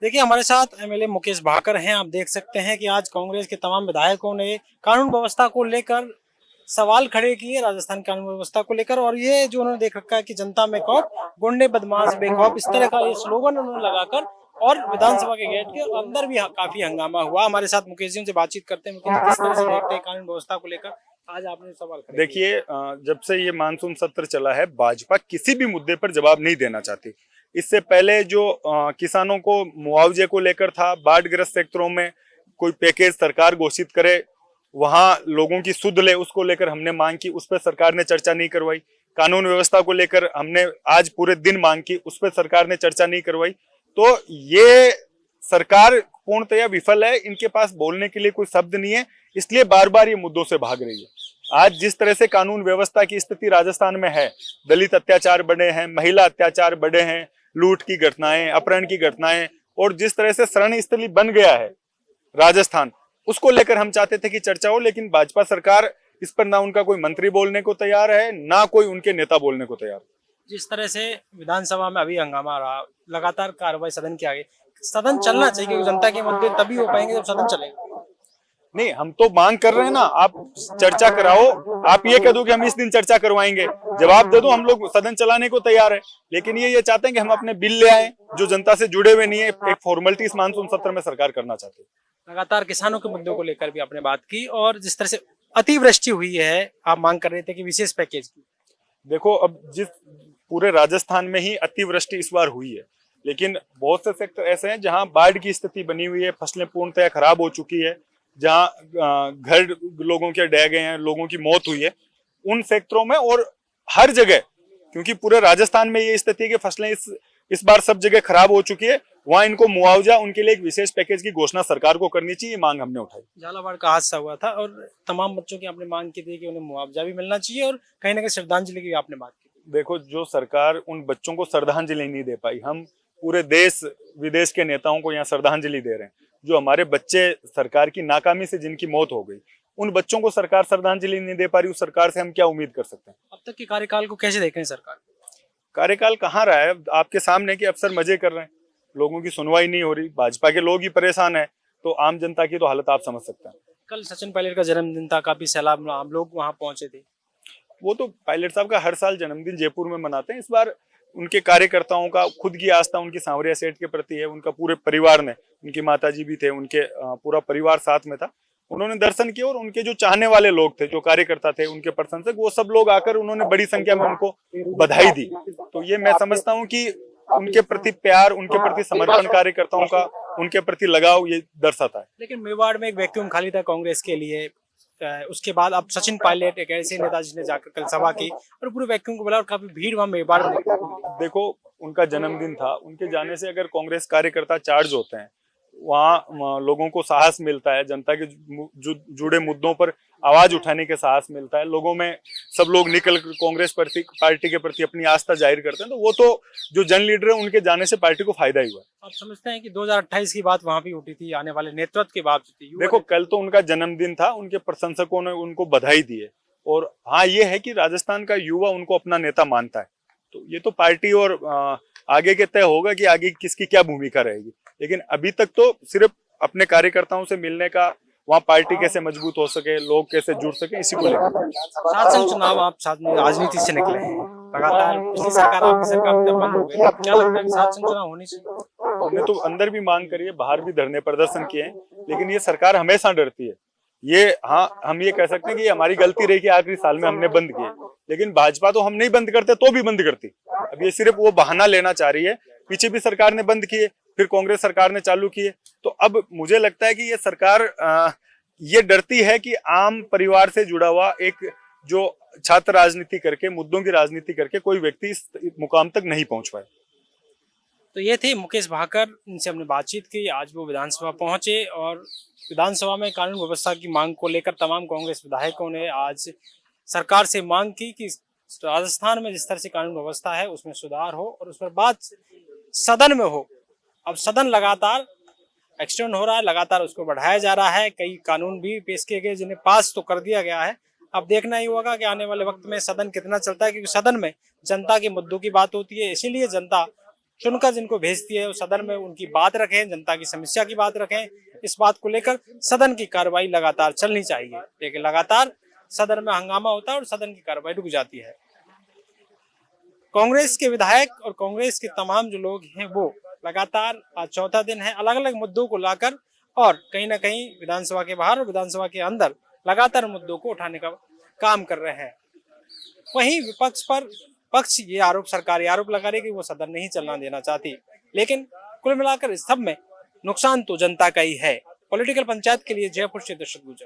देखिए हमारे साथ एमएलए मुकेश भाकर हैं। आप देख सकते हैं कि आज कांग्रेस के तमाम विधायकों ने कानून व्यवस्था को लेकर सवाल खड़े किए, राजस्थान कानून व्यवस्था को लेकर। और ये जो उन्होंने देख रखा है कि जनता में खौफ, गुंडे बदमाश बेखौफ, इस तरह का ये स्लोगन उन्होंने लगाकर और विधानसभा के गेट के अंदर भी काफी हंगामा हुआ। हमारे साथ मुकेश जी से बातचीत करते हैं। मुकेश जी, किस तरह से देखते हैं कानून व्यवस्था को लेकर आज आपने सवाल खड़े किए? देखिए, जब से ये मानसून सत्र चला है, भाजपा किसी भी मुद्दे पर जवाब नहीं देना चाहती। इससे पहले जो किसानों को मुआवजे को लेकर था, बाढ़ ग्रस्त क्षेत्रों में कोई पैकेज सरकार घोषित करे, वहां लोगों की सुध ले, उसको लेकर हमने मांग की, उस पर सरकार ने चर्चा नहीं करवाई। कानून व्यवस्था को लेकर हमने आज पूरे दिन मांग की, उस पर सरकार ने चर्चा नहीं करवाई। तो ये सरकार पूर्णतया विफल है, इनके पास बोलने के लिए कोई शब्द नहीं है, इसलिए बार बार ये मुद्दों से भाग रही है। आज जिस तरह से कानून व्यवस्था की स्थिति राजस्थान में है, दलित अत्याचार बढ़े हैं, महिला अत्याचार बढ़े हैं, लूट की घटनाएं, अपहरण की घटनाएं, और जिस तरह से शरण स्थली बन गया है राजस्थान, उसको लेकर हम चाहते थे कि चर्चा हो, लेकिन भाजपा सरकार इस पर ना उनका कोई मंत्री बोलने को तैयार है, ना कोई उनके नेता बोलने को तैयार। जिस तरह से विधानसभा में अभी हंगामा रहा, लगातार कार्रवाई सदन की आगे, सदन चलना चाहिए क्योंकि जनता के मुद्दे तभी हो पाएंगे जब सदन चलेगा। नहीं, हम तो मांग कर रहे हैं ना, आप चर्चा कराओ। आप ये कह दो कि हम इस दिन चर्चा करवाएंगे, जवाब दे दो, हम लोग सदन चलाने को तैयार है। लेकिन ये चाहते हैं कि हम अपने बिल ले आए जो जनता से जुड़े हुए नहीं है। एक फॉर्मेलिटी इस मानसून सत्र में सरकार करना चाहती है। लगातार किसानों के मुद्दों को लेकर भी आपने बात की और जिस तरह से अतिवृष्टि हुई है, आप मांग कर रहे थे कि विशेष पैकेज की। देखो, अब जिस पूरे राजस्थान में ही अतिवृष्टि इस बार हुई है, लेकिन बहुत से सेक्टर ऐसे हैं जहां बाढ़ की स्थिति बनी हुई है, फसलें पूर्णतया खराब हो चुकी है, जहां घर लोगों के ढह गए हैं, लोगों की मौत हुई है उन सेक्टरों में। और हर जगह, क्योंकि पूरे राजस्थान में ये स्थिति है कि फसलें इस बार सब जगह खराब हो चुकी है, वहां इनको मुआवजा, उनके लिए एक विशेष पैकेज की घोषणा सरकार को करनी चाहिए। ये मांग हमने उठाई। झालावाड़ का हादसा हुआ था और तमाम बच्चों की आपने मांग की थी कि उन्हें मुआवजा भी मिलना चाहिए और कहीं ना कहीं श्रद्धांजलि की भी आपने बात की थी। देखो, जो सरकार उन बच्चों को श्रद्धांजलि नहीं दे पाई, हम पूरे देश विदेश के नेताओं को यहाँ श्रद्धांजलि दे रहे हैं। जो हमारे बच्चे सरकार की नाकामी से जिनकी मौत हो गई, उन बच्चों को सरकार श्रद्धांजलि नहीं दे पा रही, उस सरकार से हम क्या उम्मीद कर सकते हैं? अब तक के कार्यकाल को कैसे देख रहे हैं सरकार? कार्यकाल कहाँ रहा है? आपके सामने कि अफसर मजे कर रहे हैं, लोगों की सुनवाई नहीं हो रही, भाजपा के लोग ही परेशान है, तो आम जनता की तो हालत आप समझ सकते हैं। कल सचिन पायलट का जन्मदिन था, काफी सैलाब आम लोग वहां पहुंचे थे। वो तो पायलट साहब का हर साल जन्मदिन जयपुर में मनाते हैं। इस बार उनके कार्यकर्ताओं का खुद की आस्था उनकी सांवरिया सेठ के प्रति है, उनका पूरे परिवार ने, उनकी माताजी भी थे, उनके पूरा परिवार साथ में था। उन्होंने दर्शन किए और उनके जो चाहने वाले लोग थे, जो कार्यकर्ता थे, उनके प्रशंसक, वो सब लोग आकर उन्होंने बड़ी संख्या में उनको बधाई दी। तो ये मैं समझता हूँ कि उनके प्रति प्यार, उनके प्रति समर्पण कार्यकर्ताओं का, उनके प्रति लगाव ये दर्शाता है। लेकिन मेवाड़ में एक वैक्यूम खाली था कांग्रेस के लिए। उसके बाद अब सचिन पायलट एक ऐसे नेता जिसने जाकर कल सभा की और पूरे वैक्यूम को बोला और काफी भीड़ वहां मेवाड़ में देखने को मिली। देखो, उनका जन्मदिन था, उनके जाने से अगर कांग्रेस कार्यकर्ता चार्ज होते हैं, वहाँ लोगों को साहस मिलता है, जनता के जुड़े मुद्दों पर आवाज उठाने के साहस मिलता है, लोगों में सब लोग निकल कांग्रेस पार्टी के प्रति अपनी आस्था जाहिर करते हैं, तो वो तो जो जन लीडर है, उनके जाने से पार्टी को फायदा ही हुआ। आप समझते हैं कि 2028 की बात वहां भी उठी थी, आने वाले नेतृत्व की बात थी? देखो, कल तो उनका जन्मदिन था, उनके प्रशंसकों ने उनको बधाई दी है। और हाँ, ये है कि राजस्थान का युवा उनको अपना नेता मानता है। तो ये तो पार्टी और आगे के तय होगा कि आगे किसकी क्या भूमिका रहेगी। लेकिन अभी तक तो सिर्फ अपने कार्यकर्ताओं से मिलने का, वहाँ पार्टी कैसे मजबूत हो सके, लोग कैसे जुड़ सके, इसी को लेकर। शासन चुनाव, आप साथ में राजनीति से निकले हैं लगातार, पिछली सरकार आपकी सरकार तब बंद हो गई, क्या लगता है कि शासन चुनाव होनी चाहिए? हमने तो अंदर भी मांग करी है, बाहर भी धरने प्रदर्शन किए हैं, लेकिन ये सरकार हमेशा डरती है। ये, हाँ, हम ये कह सकते हैं कि हमारी गलती रही कि आखिरी साल में हमने बंद किए, लेकिन भाजपा तो हम नहीं बंद करते तो भी बंद करती। अब ये सिर्फ वो बहाना लेना चाह रही है। पीछे भी सरकार ने बंद किए, फिर कांग्रेस सरकार ने चालू किए। तो अब मुझे लगता है कि ये सरकार ये डरती है कि आम परिवार से जुड़ा हुआ एक जो छात्र राजनीति करके, मुद्दों की राजनीति करके कोई व्यक्ति इस मुकाम तक नहीं पहुंच पाए। तो ये थे मुकेश भाकर, इनसे हमने बातचीत की। आज वो विधानसभा पहुंचे और विधानसभा में कानून व्यवस्था की मांग को लेकर तमाम कांग्रेस विधायकों ने आज सरकार से मांग की कि राजस्थान में जिस तरह से कानून व्यवस्था है उसमें सुधार हो और उस पर बात सदन में हो। अब सदन लगातार एक्सटेंड हो रहा है, लगातार उसको बढ़ाया जा रहा है, कई कानून भी पेश किए गए जिन्हें पास तो कर दिया गया है। अब देखना ही होगा कि आने वाले वक्त में सदन कितना चलता है, क्योंकि सदन में जनता के मुद्दों की बात होती है, इसीलिए जनता चुनकर जिनको भेजती है वो सदन में उनकी बात रखें, जनता की समस्या की बात रखें। इस बात को लेकर सदन की कार्रवाई लगातार चलनी चाहिए, लेकिन लगातार सदन में हंगामा होता है और सदन की कार्रवाई रुक जाती है। कांग्रेस के विधायक और कांग्रेस के तमाम जो लोग हैं वो लगातार आज चौथा दिन है अलग अलग मुद्दों को लाकर और कहीं ना कहीं विधानसभा के बाहर और विधानसभा के अंदर लगातार मुद्दों को उठाने का काम कर रहे हैं। वहीं विपक्ष पर पक्ष ये आरोप सरकार ये आरोप लगा रही है कि वो सदन नहीं चलना देना चाहती, लेकिन कुल मिलाकर इस सब में नुकसान तो जनता का ही है। पॉलिटिकल पंचायत के लिए जयपुर से दर्शक गुजर।